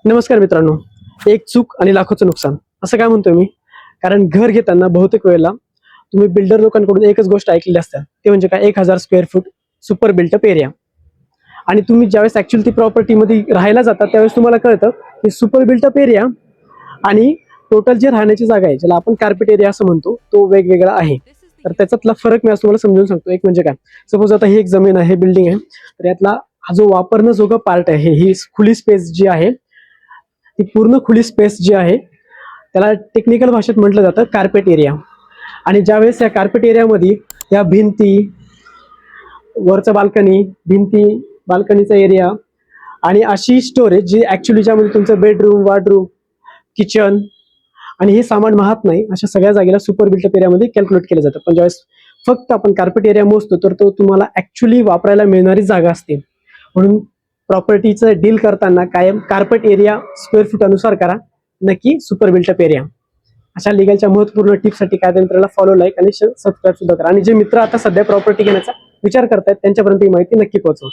नमस्कार मित्रांनो. एक चूक आणि लाखोचं नुकसान असं काय म्हणतोय मी, कारण घर घेताना बहुतेक वेळेला तुम्ही बिल्डर लोकांकडून एकच गोष्ट ऐकलेली असते, ते म्हणजे काय 1000 square foot super built up area. आणि तुम्ही ज्यावेळेस ऍक्च्युअली ती प्रॉपर्टीमध्ये राहायला जाता त्यावेळेस तुम्हाला कळतं की सुपर बिल्टअप एरिया आणि टोटल जे राहण्याची जागा आहे, ज्याला आपण कार्पेट एरिया असं म्हणतो, तो वेगवेगळा आहे. तर त्याच्यातला फरक मी आज तुम्हाला समजून सांगतो. एक म्हणजे काय, सपोज आता ही एक जमीन आहे, बिल्डिंग आहे, तर यातला हा जो वापरणं पार्ट आहे, ही खुली स्पेस जी आहे, ती पूर्ण खुली स्पेस जी आहे त्याला टेक्निकल भाषेत म्हटलं जातं कार्पेट एरिया. आणि ज्यावेळेस या कार्पेट एरियामध्ये या भिंती, वरचं बाल्कनी, भिंती, बाल्कनीचा एरिया आणि अशी स्टोरेज जी ऍक्च्युली ज्यामध्ये तुमचं बेडरूम, वॉर्डरूम, किचन आणि हे सामान वाहत नाही, अशा सगळ्या जागेला सुपर बिल्टअप एरियामध्ये कॅल्क्युलेट केलं जातं. पण ज्यावेळेस फक्त आपण कार्पेट एरिया मोजतो तर तो तुम्हाला ऍक्च्युली वापरायला मिळणारी जागा असते. म्हणून प्रॉपर्टीचं डील करताना कायम कार्पेट एरिया स्क्वेअर फूट अनुसार करा, नक्की सुपर बिल्टअप एरिया. अशा लिगलच्या महत्वपूर्ण टिप्ससाठी काय तंत्राला फॉलो, लाईक आणि सबस्क्राईब सुद्धा करा. आणि जे मित्र आता सध्या प्रॉपर्टी घेण्याचा विचार करतायत त्यांच्यापर्यंत ही माहिती नक्की पोहोचवा.